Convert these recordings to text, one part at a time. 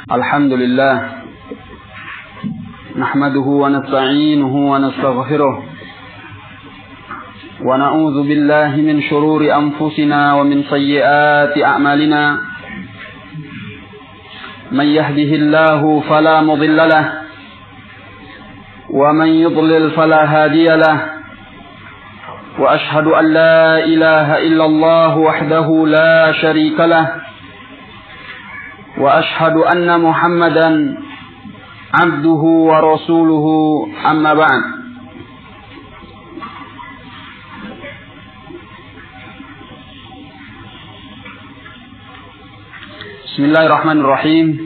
Alhamdulillah, nahmaduhu wa nasta'inuhu wa nastaghfiruh wa na'udzu billahi min shururi anfusina wa min sayyiati a'malina. Man yahdihillahu fala mudilla lahu wa man yudlil fala hadiya lahu. Wa ashhadu an la ilaha illallah wahdahu la syarika lahu. Wa ashhadu anna Muhammadan abduhu wa rasuluhu, amma ba'd. Bismillahirrahmanirrahim.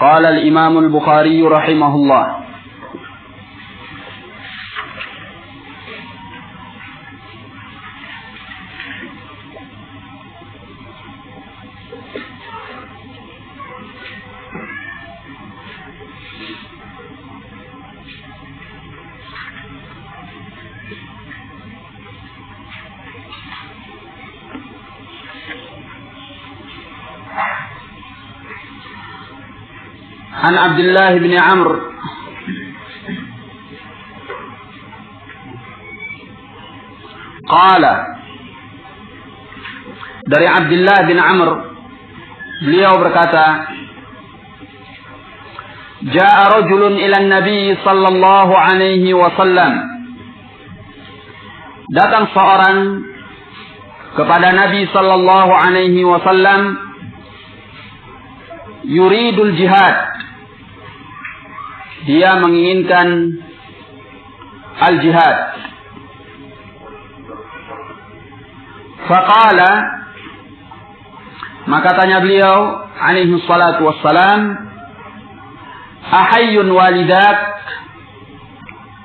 Qala al-Imam al-Bukhari rahimahullah. An Abdullah bin Amr qala, dari Abdullah bin Amr, beliau berkata, Ja'a rajulun ila Nabi sallallahu alaihi wasallam, datang seorang kepada Nabi sallallahu alaihi wasallam, yuridul jihad, dia menginginkan al-jihad. Faqala, maka tanya beliau alaihi salatu wassalam, ahayyun walidak,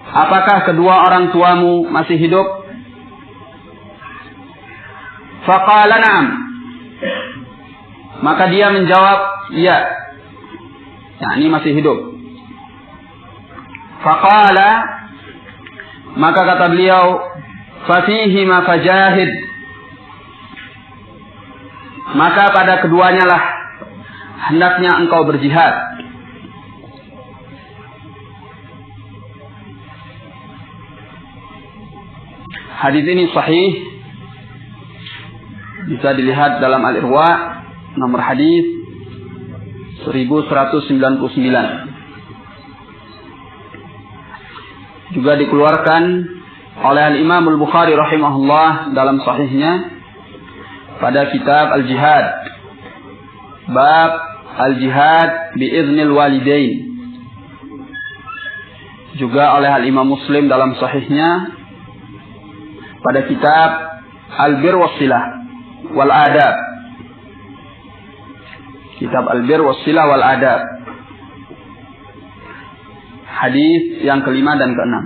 apakah kedua orang tuamu masih hidup? Faqala na'am, maka dia menjawab, ya, yakni masih hidup. Faqala, maka kata beliau, fafihi ma fajahid, maka pada keduanya lah hendaknya engkau berjihad. Hadis ini sahih, bisa dilihat dalam Al-Irwa, nomor hadis 1199. Juga dikeluarkan oleh Al-Imam Al-Bukhari rahimahullah dalam sahihnya pada kitab Al-Jihad, bab Al-Jihad bi'iznil walidain. Juga oleh Al-Imam Muslim dalam sahihnya pada kitab Al-Bir Wassilah wal Adab, kitab Al-Bir Wassilah wal Adab, hadis yang kelima dan keenam.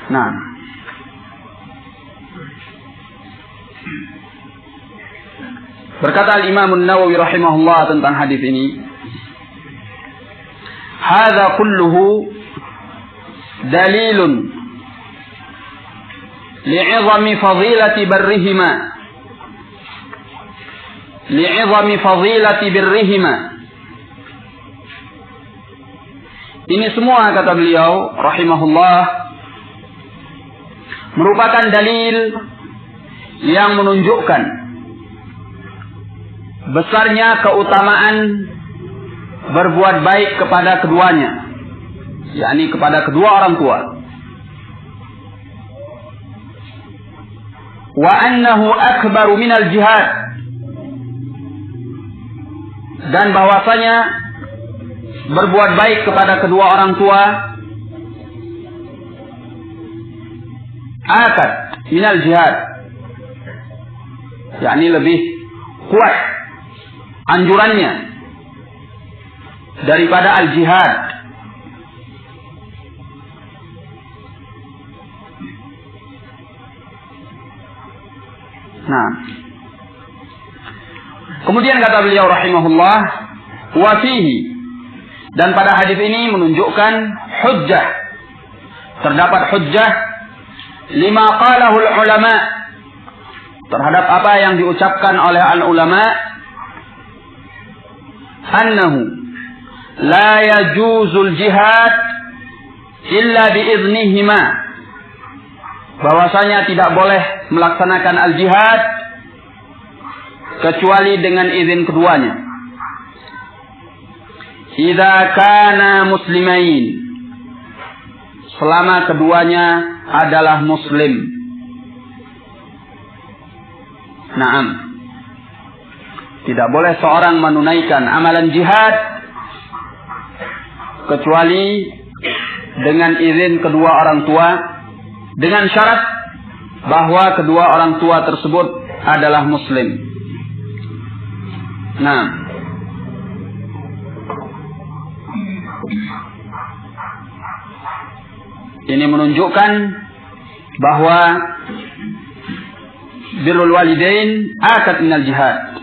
Nah, berkata Al-Imam An-Nawawi rahimahullah tentang hadis ini, hadza kulluhu dalilun li'izami fadilati barrihima, li'izami fadilati birrihima. Ini semua, kata beliau rahimahullah, merupakan dalil yang menunjukkan besarnya keutamaan berbuat baik kepada keduanya, yakni kepada kedua orang tua. Wa annahu akbaru minal jihad, dan bahwasanya berbuat baik kepada kedua orang tua akad minal jihad, yakni lebih kuat anjurannya daripada al-jihad. Nah, kemudian kata beliau rahimahullah, wa fihi, dan pada hadis ini menunjukkan hujjah, terdapat hujjah lima qalahu ulama, terhadap apa yang diucapkan oleh al-ulama, annahu la yajuzul jihad illa biiznihima, bahwasanya tidak boleh melaksanakan al-jihad kecuali dengan izin keduanya. Idza kana muslimain, selama keduanya adalah muslim. Naam. Tidak boleh seorang menunaikan amalan jihad kecuali dengan izin kedua orang tua, dengan syarat bahwa kedua orang tua tersebut adalah muslim. Nah, ini menunjukkan bahwa birrul walidain akad minal jihad.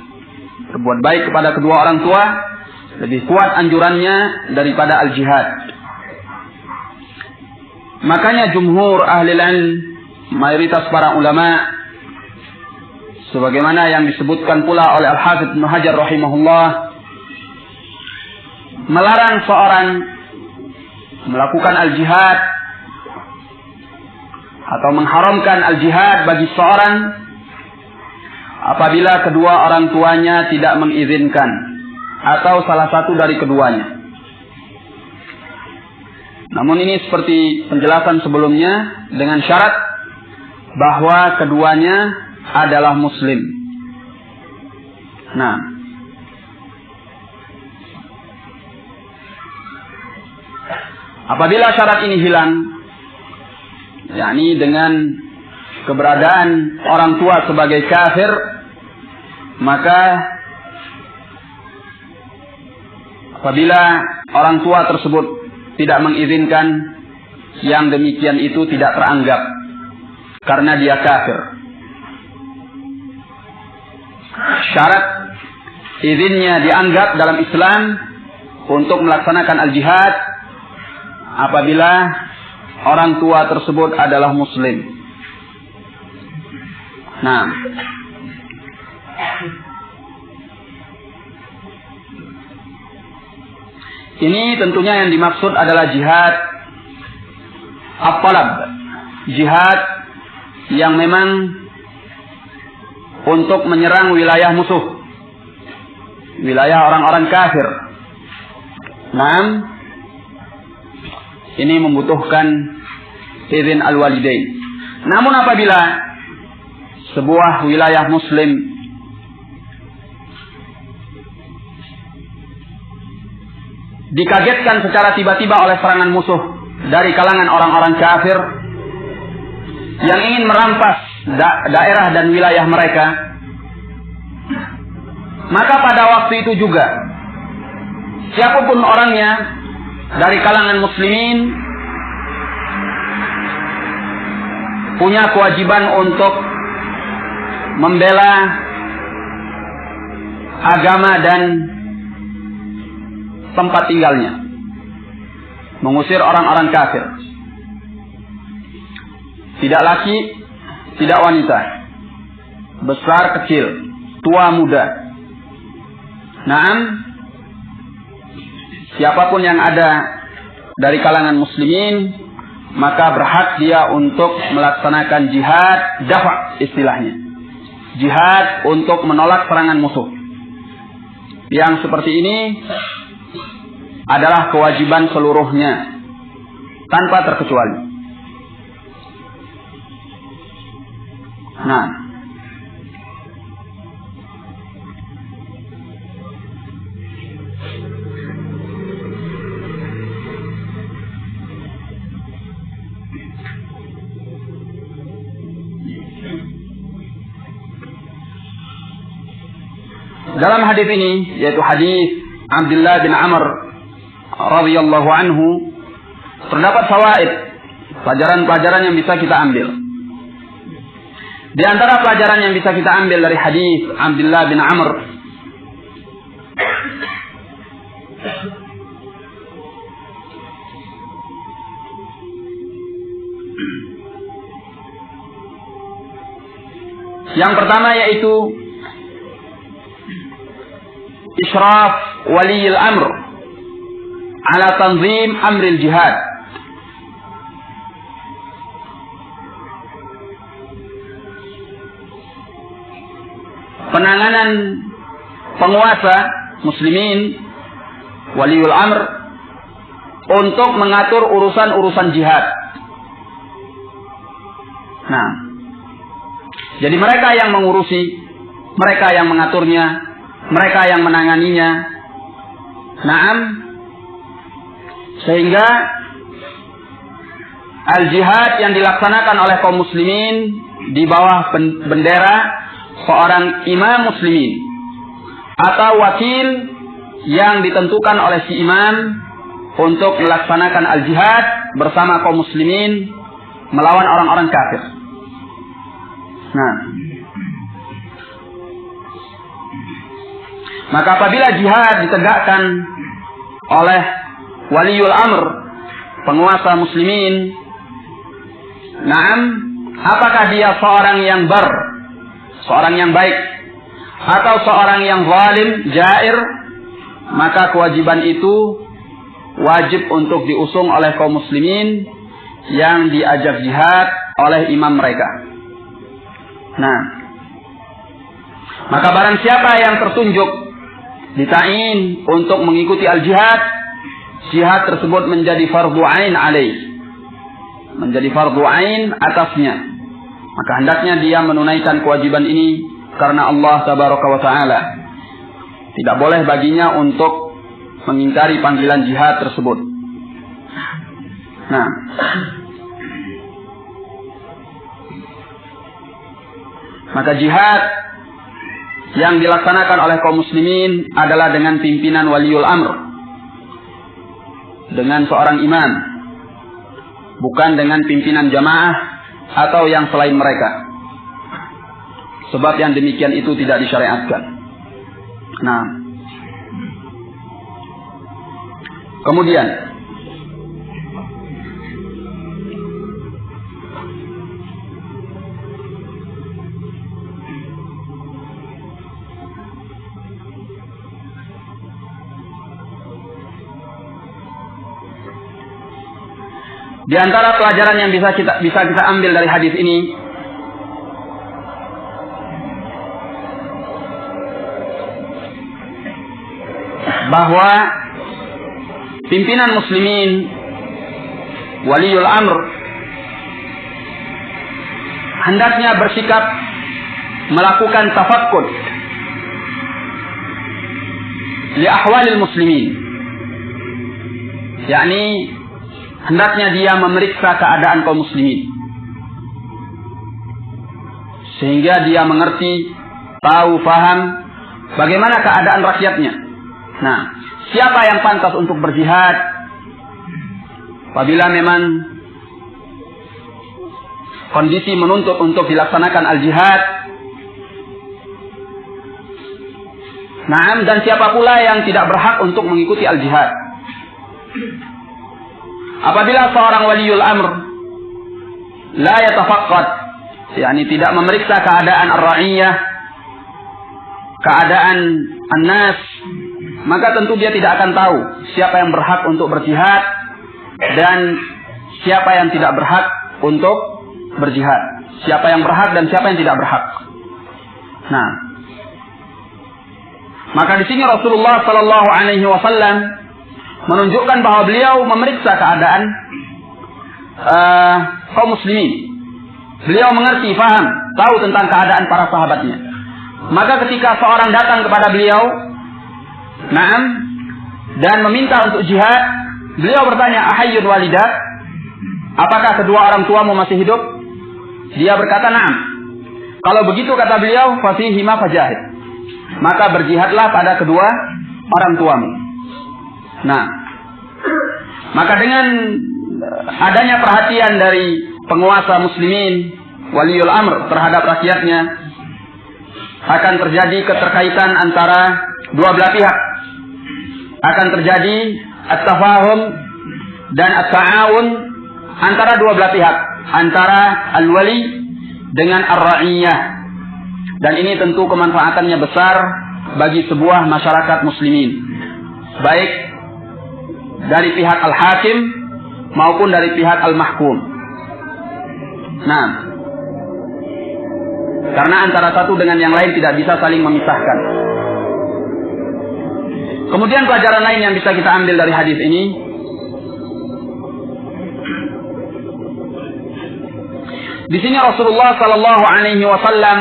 Berbuat baik kepada kedua orang tua lebih kuat anjurannya daripada al-jihad. Makanya jumhur ahli ilm, mayoritas para ulama, sebagaimana yang disebutkan pula oleh Al-Hafidz Ibnu Hajar rahimahullah, melarang seorang melakukan al-jihad atau mengharamkan al-jihad bagi seorang apabila kedua orang tuanya tidak mengizinkan atau salah satu dari keduanya. Namun ini seperti penjelasan sebelumnya dengan syarat bahwa keduanya adalah muslim. Nah, apabila syarat ini hilang, yakni dengan keberadaan orang tua sebagai kafir, maka apabila orang tua tersebut tidak mengizinkan, yang demikian itu tidak teranggap karena dia kafir. Syarat izinnya dianggap dalam Islam untuk melaksanakan al-jihad apabila orang tua tersebut adalah muslim. Nah, ini tentunya yang dimaksud adalah jihad at-talab, jihad yang memang untuk menyerang wilayah musuh, wilayah orang-orang kafir. Nah, ini membutuhkan izin al-walidain. Namun apabila sebuah wilayah muslim dikagetkan secara tiba-tiba oleh serangan musuh dari kalangan orang-orang kafir yang ingin merampas daerah dan wilayah mereka, maka pada waktu itu juga siapapun orangnya dari kalangan muslimin punya kewajiban untuk membela agama dan tempat tinggalnya, mengusir orang-orang kafir, tidak laki, tidak wanita, besar kecil, tua muda. Naam, siapapun yang ada dari kalangan muslimin, maka berhak dia untuk melaksanakan jihad dafa, istilahnya, jihad untuk menolak serangan musuh. Yang seperti ini adalah kewajiban seluruhnya tanpa terkecuali. Nah, dalam hadis ini, yaitu hadis Abdullah bin Amr radhiyallahu anhu, terdapat fawaid, pelajaran-pelajaran yang bisa kita ambil. Di antara pelajaran yang bisa kita ambil dari hadis Abdullah bin Amr, Yang pertama yaitu isyraf waliyil amr ala tanzim amril jihad. Penanganan penguasa muslimin, waliul amr, untuk mengatur urusan-urusan jihad. Nah, jadi mereka yang mengurusi, mereka yang mengaturnya, mereka yang menanganinya. Naam, sehingga al-jihad yang dilaksanakan oleh kaum muslimin di bawah bendera seorang imam muslimin atau wakil yang ditentukan oleh si imam untuk melaksanakan al-jihad bersama kaum muslimin melawan orang-orang kafir. Nah, maka apabila jihad ditegakkan oleh waliul amr, penguasa muslimin, naam, apakah dia seorang yang seorang yang baik, atau seorang yang zalim, jair, maka kewajiban itu wajib untuk diusung oleh kaum muslimin yang diajak jihad oleh imam mereka. Nah, maka barang siapa yang tertunjuk ditain untuk mengikuti al-jihad, jihad tersebut menjadi fardu ain alaih, menjadi fardu ain atasnya. Maka hendaknya dia menunaikan kewajiban ini karena Allah tabaraka wa ta'ala. Tidak boleh baginya untuk mengingkari panggilan jihad tersebut. Nah, maka jihad yang dilaksanakan oleh kaum muslimin adalah dengan pimpinan waliul amr, dengan seorang imam, bukan dengan pimpinan jamaah atau yang selain mereka. Sebab yang demikian itu tidak disyariatkan. Nah, kemudian di antara pelajaran yang bisa kita ambil dari hadis ini, bahwa pimpinan muslimin, waliul amr, hendaknya bersikap melakukan tafakkur li ahwalil muslimin, yakni hendaknya dia memeriksa keadaan kaum muslimin sehingga dia mengerti, tahu, paham bagaimana keadaan rakyatnya. Nah, siapa yang pantas untuk berjihad apabila memang kondisi menuntut untuk dilaksanakan al-jihad. Naam, dan siapa pula yang tidak berhak untuk mengikuti al-jihad. Apabila seorang waliul amr la yatafaqqad, yakni tidak memeriksa keadaan ar-ra'iyah, keadaan an-nas, maka tentu dia tidak akan tahu siapa yang berhak untuk berjihad dan siapa yang tidak berhak untuk berjihad, siapa yang berhak dan siapa yang tidak berhak. Nah, maka di sini Rasulullah sallallahu alaihi wasallam menunjukkan bahwa beliau memeriksa keadaan kaum muslimin. Beliau mengerti, paham, tahu tentang keadaan para sahabatnya. Maka ketika seorang datang kepada beliau, naam, dan meminta untuk jihad, beliau bertanya, ahayyun walidak, apakah kedua orang tuamu masih hidup? Dia berkata, na'am. Kalau begitu, kata beliau, fasihima fajahid, maka berjihadlah pada kedua orang tuamu. Nah, maka dengan adanya perhatian dari penguasa muslimin, waliul amr, terhadap rakyatnya, akan terjadi keterkaitan antara dua belah pihak. Akan terjadi at-tafahum dan at-ta'awun antara dua belah pihak, antara al-wali dengan ar-ra'iyah. Dan ini tentu kemanfaatannya besar bagi sebuah masyarakat muslimin, baik dari pihak al-hakim maupun dari pihak al-mahkum. Nah, karena antara satu dengan yang lain tidak bisa saling memisahkan. Kemudian pelajaran lain yang bisa kita ambil dari hadis ini, di sini Rasulullah Sallallahu Alaihi Wasallam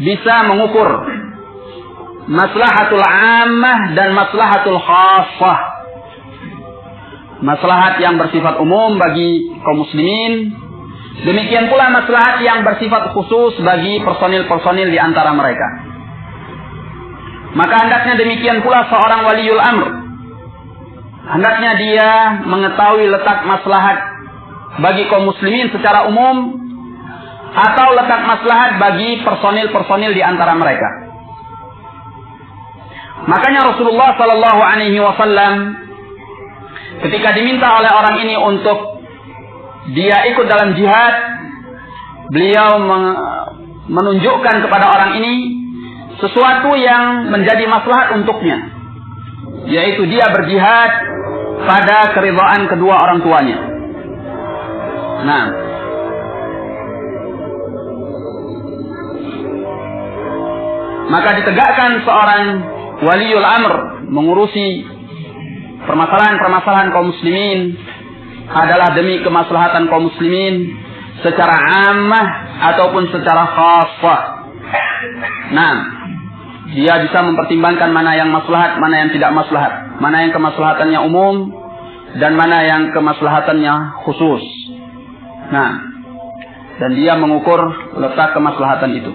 bisa mengukur maslahatul ammah dan maslahatul khassah. Maslahat yang bersifat umum bagi kaum muslimin, demikian pula maslahat yang bersifat khusus bagi personil-personil di antara mereka. Maka hendaknya demikian pula seorang waliul amr, hendaknya dia mengetahui letak maslahat bagi kaum muslimin secara umum atau letak maslahat bagi personil-personil di antara mereka. Makanya Rasulullah Sallallahu Alaihi Wasallam ketika diminta oleh orang ini untuk dia ikut dalam jihad, beliau menunjukkan kepada orang ini sesuatu yang menjadi maslahat untuknya, yaitu dia berjihad pada keridhaan kedua orang tuanya. Nah, maka ditegakkan seorang waliul amr mengurusi permasalahan-permasalahan kaum muslimin adalah demi kemaslahatan kaum muslimin secara ammah ataupun secara khassah. Nah, dia bisa mempertimbangkan mana yang maslahat, mana yang tidak maslahat, mana yang kemaslahatannya umum dan mana yang kemaslahatannya khusus. Nah, dan dia mengukur letak kemaslahatan itu.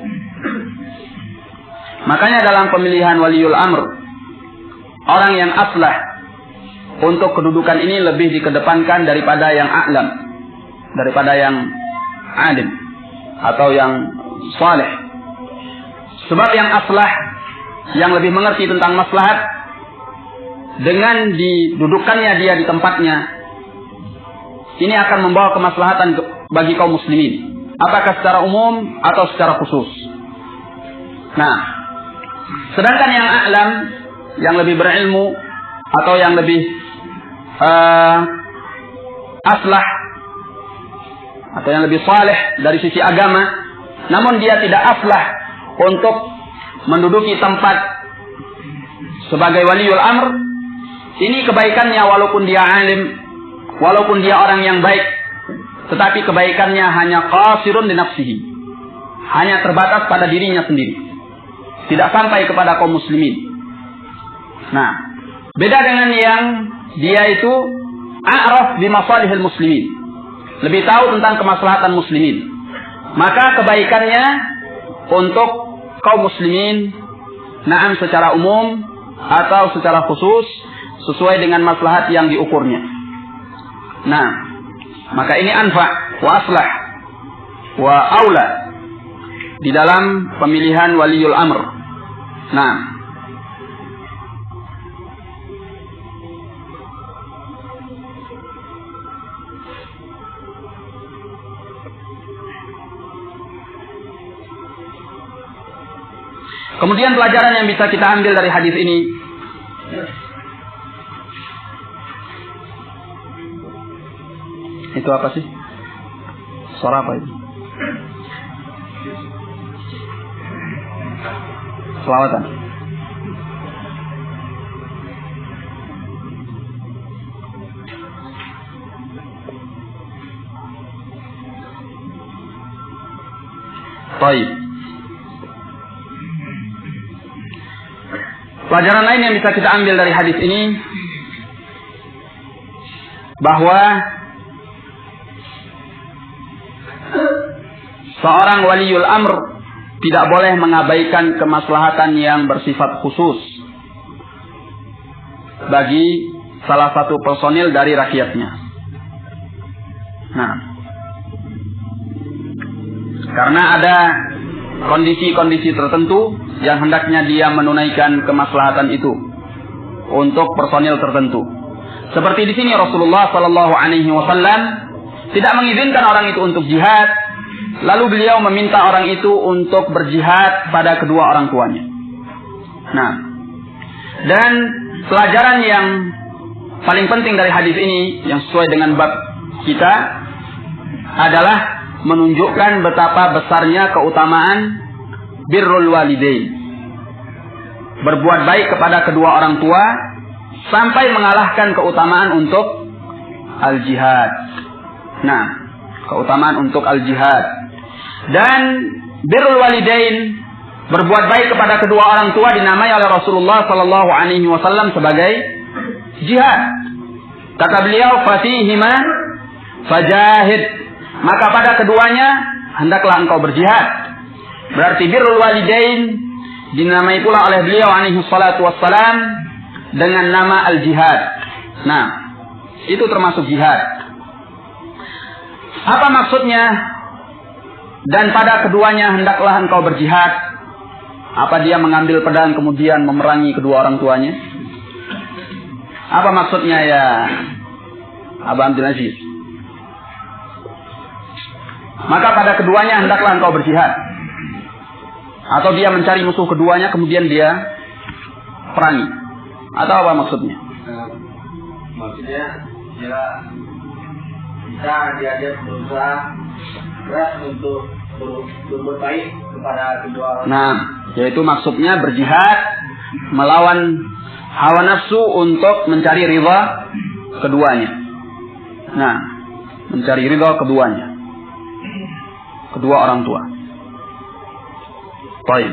Makanya dalam pemilihan waliul amr, orang yang aslah untuk kedudukan ini lebih dikedepankan daripada yang a'lam, daripada yang alim atau yang saleh. Sebab yang aslah, yang lebih mengerti tentang maslahat, dengan didudukannya dia di tempatnya, ini akan membawa kemaslahatan bagi kaum muslimin, apakah secara umum atau secara khusus. Nah, sedangkan yang a'lam, yang lebih berilmu atau yang lebih aslah atau yang lebih saleh dari sisi agama, namun dia tidak aslah untuk menduduki tempat sebagai waliul amr, ini kebaikannya walaupun dia alim, walaupun dia orang yang baik, tetapi kebaikannya hanya qasirun li nafsihi, hanya terbatas pada dirinya sendiri, tidak sampai kepada kaum muslimin. Nah, beda dengan yang dia itu a'raf bi masalihil muslimin, lebih tahu tentang kemaslahatan muslimin, maka kebaikannya untuk kaum muslimin, na'am secara umum atau secara khusus, sesuai dengan maslahat yang diukurnya. Nah, maka ini anfa wa aslah wa aula di dalam pemilihan waliul amr. Nah, kemudian pelajaran yang bisa kita ambil dari hadis ini, itu apa sih? Suara apa itu? Selawatan. Baik. Pelajaran lain yang bisa kita ambil dari hadis ini, bahwa seorang waliul amr tidak boleh mengabaikan kemaslahatan yang bersifat khusus bagi salah satu personil dari rakyatnya. Nah, karena ada kondisi-kondisi tertentu yang hendaknya dia menunaikan kemaslahatan itu untuk personil tertentu. Seperti di sini Rasulullah Sallallahu Alaihi Wasallam tidak mengizinkan orang itu untuk jihad Lalu beliau meminta orang itu untuk berjihad pada kedua orang tuanya. Nah, dan pelajaran yang paling penting dari hadis ini yang sesuai dengan bab kita adalah menunjukkan betapa besarnya keutamaan birrul walidain. Berbuat baik kepada kedua orang tua sampai mengalahkan keutamaan untuk al-jihad. Nah, keutamaan untuk al-jihad. Dan birrul walidain, berbuat baik kepada kedua orang tua, dinamai oleh Rasulullah sallallahu alaihi wasallam sebagai jihad. Kata beliau, "Fatihima fajahid." Maka pada keduanya hendaklah engkau berjihad. Berarti birrul walidain dinamai pula oleh beliau alaihi salatu wassalam dengan nama al-jihad. Nah, itu termasuk jihad. Apa maksudnya? Dan pada keduanya hendaklah engkau berjihad. Apa dia mengambil pedang kemudian memerangi kedua orang tuanya? Apa maksudnya ya Aba Abdul Aziz? Maka pada keduanya hendaklah engkau berjihad. Atau dia mencari musuh keduanya kemudian dia perangi. Atau apa maksudnya? Maksudnya dia berusaha keras untuk berbuat baik kepada kedua orang. Nah, yaitu maksudnya berjihad melawan hawa nafsu untuk mencari ridha keduanya. Nah, mencari ridha keduanya, kedua orang tua. Baik.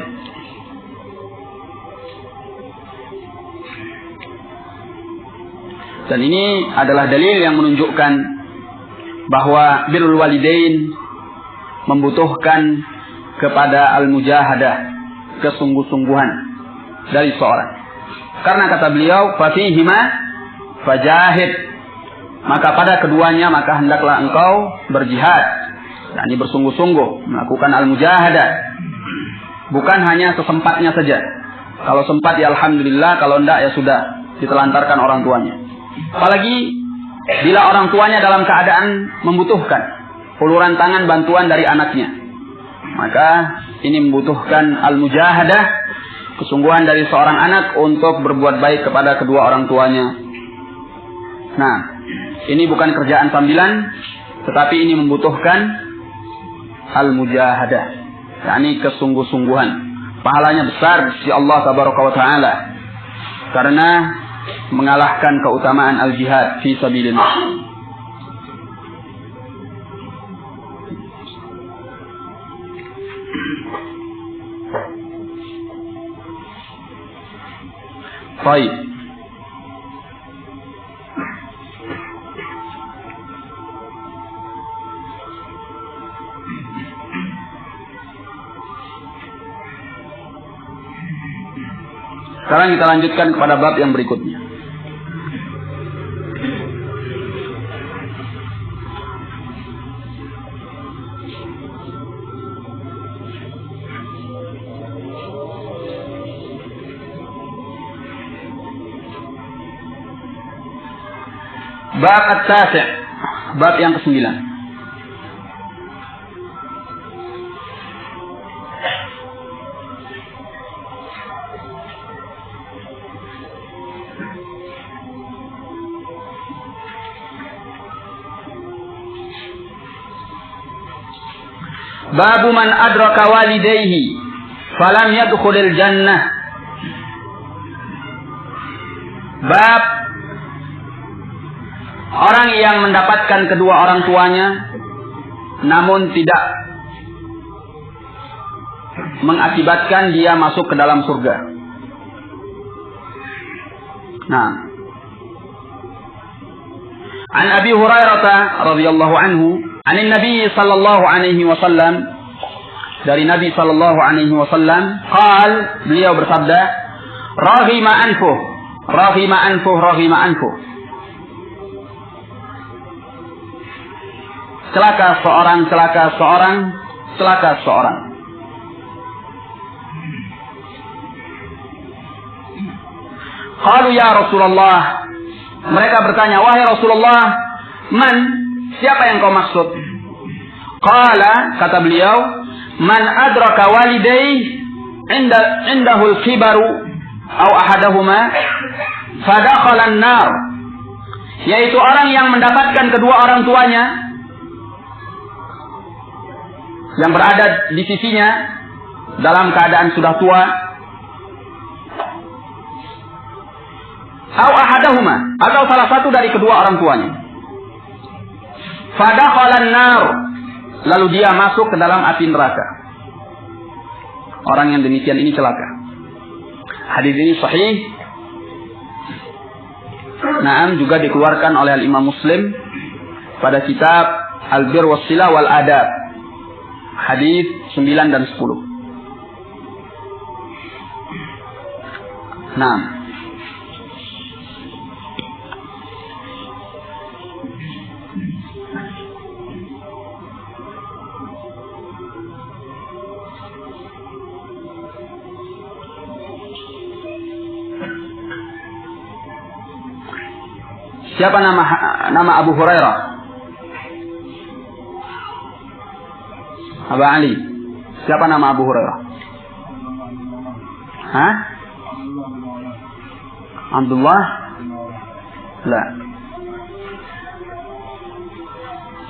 Dan ini adalah dalil yang menunjukkan bahwa birrul walidain membutuhkan kepada al-mujahadah, kesungguh-sungguhan dari seorang. Karena kata beliau, "Fatihima fajahid." Maka pada keduanya maka hendaklah engkau berjihad. Nah, ini bersungguh-sungguh melakukan al-mujahadah. Bukan hanya sesempatnya saja. Kalau sempat ya alhamdulillah, kalau enggak ya sudah ditelantarkan orang tuanya. Apalagi bila orang tuanya dalam keadaan membutuhkan uluran tangan bantuan dari anaknya. Maka ini membutuhkan al-mujahadah, kesungguhan dari seorang anak untuk berbuat baik kepada kedua orang tuanya. Nah, ini bukan kerjaan sambilan, tetapi ini membutuhkan al-mujahadah, yakni kesungguh-sungguhan. Pahalanya besar di Allah tabaraka wa taala karena mengalahkan keutamaan al-jihad fi sabilillah. Baik. Sekarang kita lanjutkan kepada bab yang berikutnya. Bab at-tasi', bab yang ke-9. Babu man adraka walidayhi falam yadkhulil jannah. Bab orang yang mendapatkan kedua orang tuanya namun tidak mengakibatkan dia masuk ke dalam surga. Nah, An Abi Hurairah radhiyallahu anhu, anin Nabi sallallahu alaihi wasallam, dari Nabi sallallahu alaihi wasallam, beliau bersabda, rahima anfuh, rahima anfuh, rahima anfuh. Celaka seorang, celaka seorang, celaka seorang. Qalu ya Rasulullah. Mereka bertanya, wahai Rasulullah, man? Siapa yang kau maksud? Qala, kata beliau, man adraka walidayhi indahul kibaru au ahadahuma fadakhala an-nar, yaitu orang yang mendapatkan kedua orang tuanya yang berada di sisinya dalam keadaan sudah tua, au ahadahuma, atau salah satu dari kedua orang tuanya, fadakhala an-nar, lalu dia masuk ke dalam api neraka. Orang yang demikian ini celaka. Hadis ini sahih. Naam, juga dikeluarkan oleh Imam Muslim pada kitab Al-Bir was-Silah wal Adab. Hadis 9 dan 10. Naam. Siapa nama Abu Hurairah? Abu Ali. Siapa nama Abu Hurairah? Hah? Abdullah? La.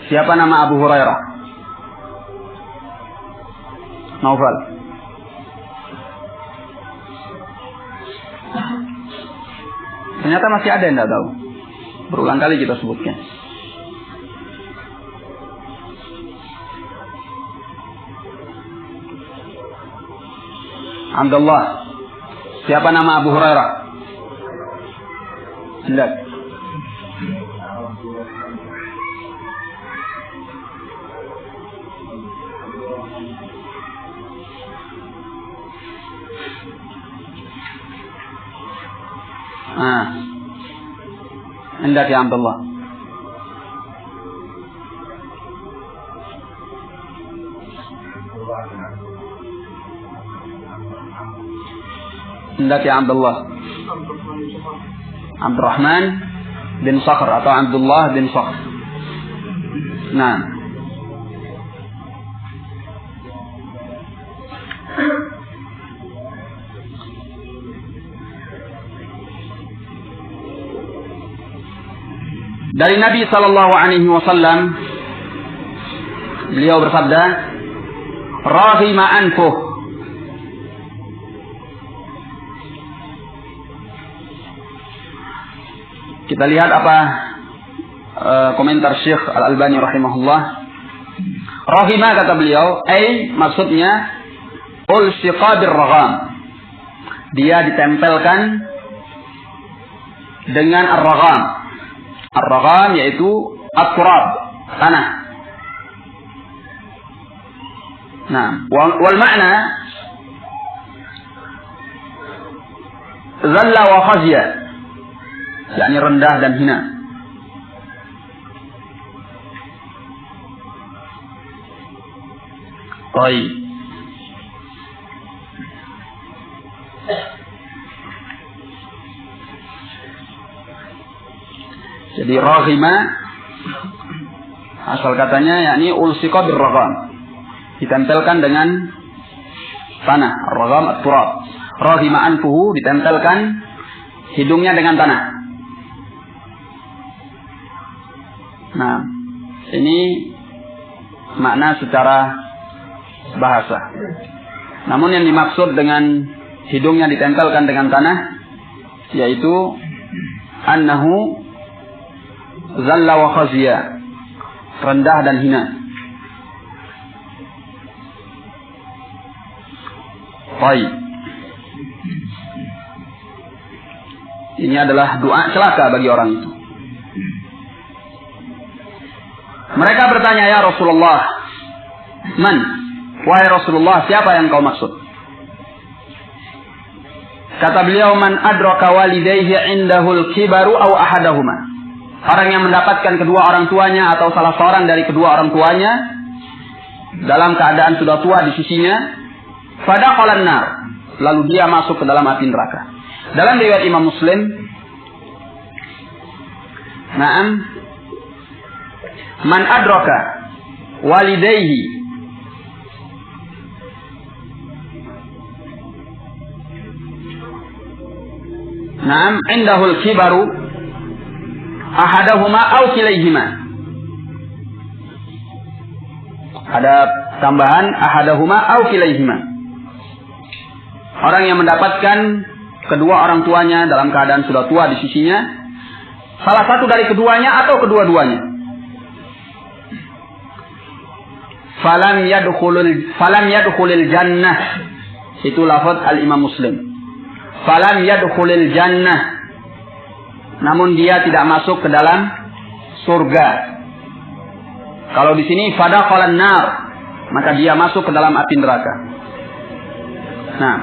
Siapa nama Abu Hurairah? Naufal. Ternyata masih ada yang tidak tahu. Berulang kali kita sebutkan. Abdullah. Siapa nama Abu Hurairah? Tidak. Hendak ya Abdullah. Hendak ya Abdullah. Abdurrahman bin Sakhr atau Abdullah bin Sakhr. Nah. Dari Nabi sallallahu alaihi wasallam, beliau bersabda, "Rahima anfuh." Kita lihat apa komentar Syekh Al-Albani rahimahullah. Rahima, kata beliau, maksudnya ulsiqa birragham. Dia ditempelkan dengan ar-ragham. Ar-ragham yaitu at-turab, tanah. Nah, wal makna zalla wa khazya, yakni rendah dan hina. Baik. Jadi raghima asal katanya yakni ulsiqa birragham, ditempelkan dengan tanah. Ar-ragham at-turab. Raghima anfuhu, ditempelkan hidungnya dengan tanah. Nah, ini makna secara bahasa. Namun yang dimaksud dengan hidungnya ditempelkan dengan tanah yaitu annahu zalla wa khazya, rendah dan hina. Baik. Ini adalah doa celaka bagi orang itu. Mereka bertanya, ya Rasulullah, man? Wahai Rasulullah, siapa yang kau maksud? Kata beliau, man adraka walidayhi indahul kibaru aw ahadahuma. Orang yang mendapatkan kedua orang tuanya atau salah seorang dari kedua orang tuanya dalam keadaan sudah tua di sisinya, fadakhalan nar, lalu dia masuk ke dalam api neraka. Dalam riwayat Imam Muslim, man adraka walidayhi. Naam, indahul kibaru ahadahuma aw kilayhima. Ada tambahan ahadahuma aw kilayhima. Orang yang mendapatkan kedua orang tuanya dalam keadaan sudah tua di sisinya, salah satu dari keduanya atau kedua-duanya. Falam yadkhulul jannah. Itu lafaz al-Imam Muslim. Falam yadkhulul jannah. Namun dia tidak masuk ke dalam surga. Kalau di sini fadakhalan nar, maka dia masuk ke dalam api neraka. Nah,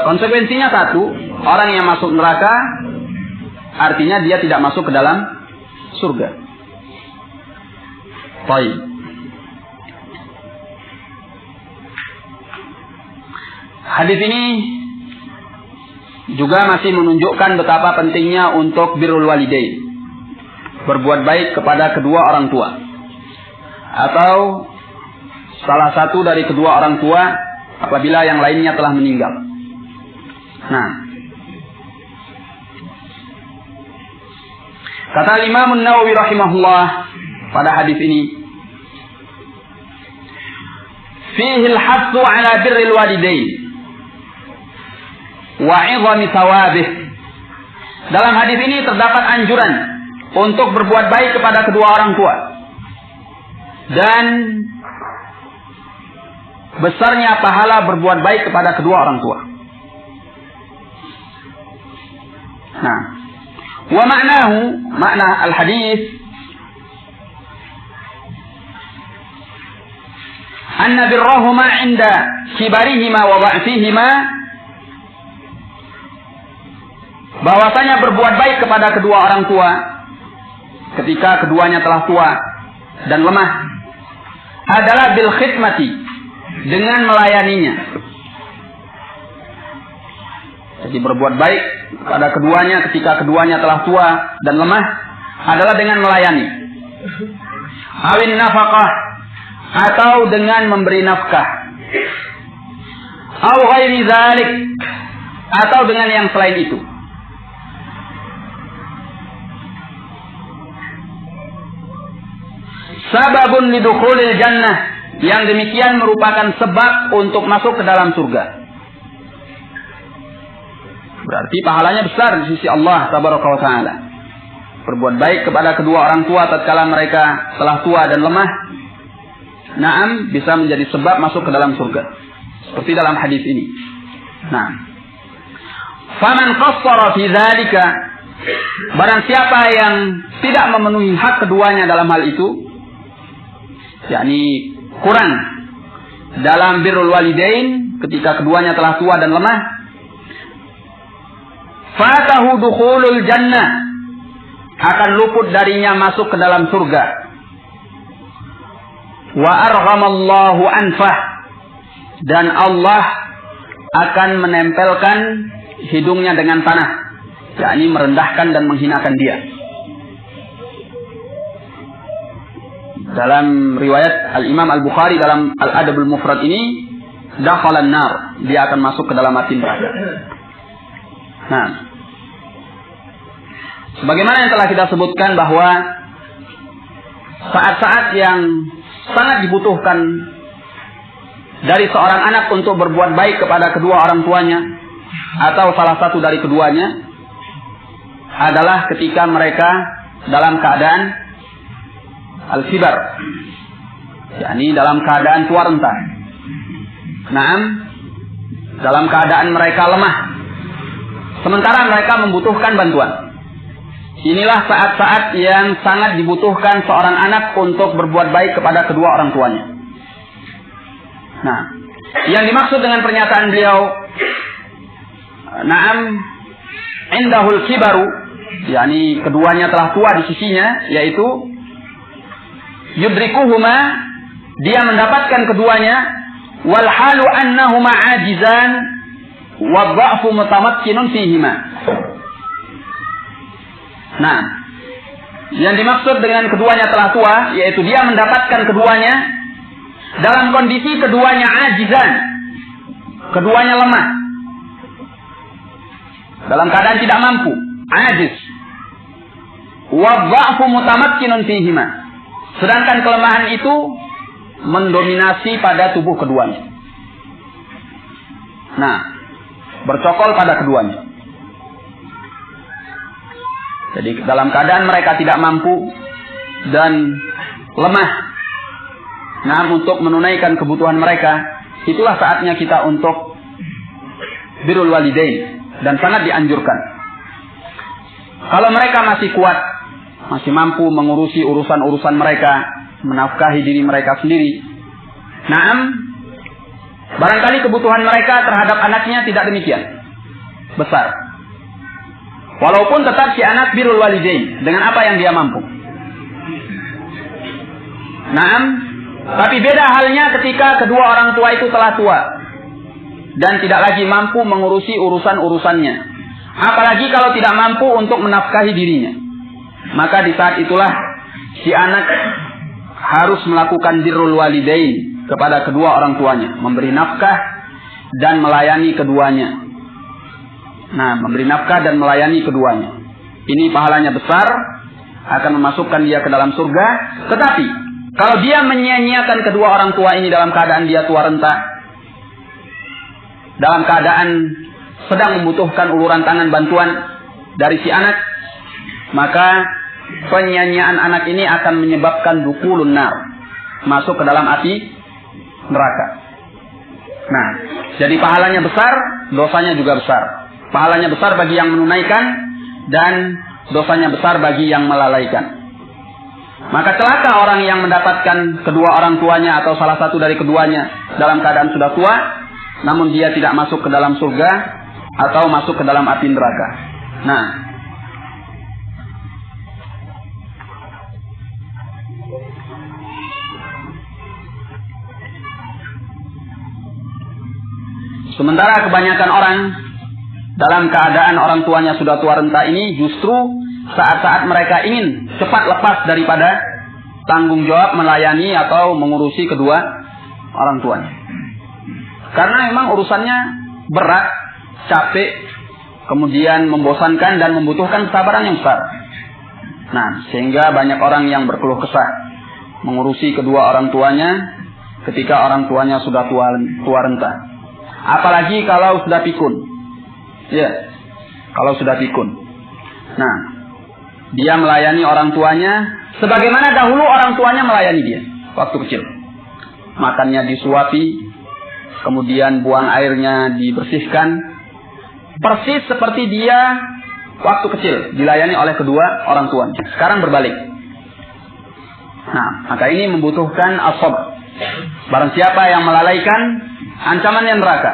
konsekuensinya satu, orang yang masuk neraka artinya dia tidak masuk ke dalam surga. Baik. Hadis ini juga masih menunjukkan betapa pentingnya untuk birrul walidain, berbuat baik kepada kedua orang tua atau salah satu dari kedua orang tua apabila yang lainnya telah meninggal. Nah, kata Imam An-Nawawi rahimahullah pada hadis ini, fihi al-hassu ala birril walidain wa 'idhami thawabih. Dalam hadis ini terdapat anjuran untuk berbuat baik kepada kedua orang tua dan besarnya pahala berbuat baik kepada kedua orang tua. Nah, wa ma'nahu, makna al-hadis, anna birrahuma 'inda kibarihima wa dha'fihima, bahwasanya berbuat baik kepada kedua orang tua ketika keduanya telah tua dan lemah adalah bil khidmati, dengan melayaninya. Jadi berbuat baik kepada keduanya ketika keduanya telah tua dan lemah adalah dengan melayani. Awin nafaqah, atau dengan memberi nafkah. Aw ghairi dzalik, atau dengan yang selain itu. Sababun lidukhulil jannah, yang demikian merupakan sebab untuk masuk ke dalam surga. Berarti pahalanya besar di sisi Allah tabaraka wa taala. Berbuat baik kepada kedua orang tua tatkala mereka telah tua dan lemah, naam, bisa menjadi sebab masuk ke dalam surga. Seperti dalam hadis ini. Nah, faman qassara fi dzalika, barang siapa yang tidak memenuhi hak keduanya dalam hal itu, yakni kurang dalam birrul walidain ketika keduanya telah tua dan lemah, fatahu dukhulul jannah, akan luput darinya masuk ke dalam surga. Wa arghamallahu anfah, dan Allah akan menempelkan hidungnya dengan tanah, yakni merendahkan dan menghinakan dia. Dalam riwayat Al-Imam Al-Bukhari dalam Al-Adabul Mufrad ini, dakhalan nar, dia akan masuk ke dalam api neraka. Nah, sebagaimana yang telah kita sebutkan bahwa saat-saat yang sangat dibutuhkan dari seorang anak untuk berbuat baik kepada kedua orang tuanya atau salah satu dari keduanya adalah ketika mereka dalam keadaan al-kibar, yakni dalam keadaan tua renta. Naam, dalam keadaan mereka lemah, sementara mereka membutuhkan bantuan. Inilah saat-saat yang sangat dibutuhkan seorang anak untuk berbuat baik kepada kedua orang tuanya. Nah, yang dimaksud dengan pernyataan beliau, naam, indahul kibaru, yakni keduanya telah tua di sisinya, yaitu yudrikuhuma, dia mendapatkan keduanya, wal halu annahuma ajizan wa dha'fu mutamakkinun fihima. Nah, Yang dimaksud dengan keduanya telah tua, yaitu dia mendapatkan keduanya dalam kondisi keduanya ajizan, keduanya lemah, dalam keadaan tidak mampu, ajiz. Wa dha'fu mutamakkinun fihima. Sedangkan kelemahan itu mendominasi pada tubuh keduanya. Nah, bercokol pada keduanya. Jadi dalam keadaan mereka tidak mampu dan lemah, nah untuk menunaikan kebutuhan mereka, itulah saatnya kita untuk birrul walidain, dan sangat dianjurkan. Kalau mereka masih kuat, masih mampu mengurusi urusan-urusan mereka, menafkahi diri mereka sendiri, naam, barangkali kebutuhan mereka terhadap anaknya tidak demikian besar. Walaupun tetap si anak birrul walidain dengan apa yang dia mampu. Naam, tapi beda halnya ketika kedua orang tua itu telah tua dan tidak lagi mampu mengurusi urusan-urusannya. Apalagi kalau tidak mampu untuk menafkahi dirinya. Maka di saat itulah si anak harus melakukan birrul walidain kepada kedua orang tuanya, memberi nafkah dan melayani keduanya. Nah, memberi nafkah dan melayani keduanya. Ini pahalanya besar, akan memasukkan dia ke dalam surga. Tetapi, kalau dia menyia-nyiakan kedua orang tua ini dalam keadaan dia tua renta, dalam keadaan sedang membutuhkan uluran tangan bantuan dari si anak, maka penyia-nyiaan anak ini akan menyebabkan dukulun nar, masuk ke dalam api neraka. Nah, jadi pahalanya besar, dosanya juga besar. Pahalanya besar bagi yang menunaikan dan dosanya besar bagi yang melalaikan. Maka celaka orang yang mendapatkan kedua orang tuanya atau salah satu dari keduanya dalam keadaan sudah tua, namun dia tidak masuk ke dalam surga atau masuk ke dalam api neraka. Nah, sementara kebanyakan orang dalam keadaan orang tuanya sudah tua renta ini justru saat-saat mereka ingin cepat lepas daripada tanggung jawab melayani atau mengurusi kedua orang tuanya. Karena memang urusannya berat, capek, kemudian membosankan dan membutuhkan kesabaran yang besar. Nah, sehingga banyak orang yang berkeluh kesah mengurusi kedua orang tuanya ketika orang tuanya sudah tua renta. Apalagi kalau sudah pikun. Ya, kalau sudah pikun. Nah, dia melayani orang tuanya sebagaimana dahulu orang tuanya melayani dia waktu kecil. Makannya disuapi, kemudian buang airnya dibersihkan, persis seperti dia waktu kecil dilayani oleh kedua orang tuanya. Sekarang berbalik. Nah, maka ini membutuhkan as-sabr. Barang siapa yang melalaikan, ancamannya neraka.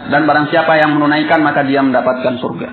Dan barang siapa yang menunaikan, maka dia mendapatkan surga.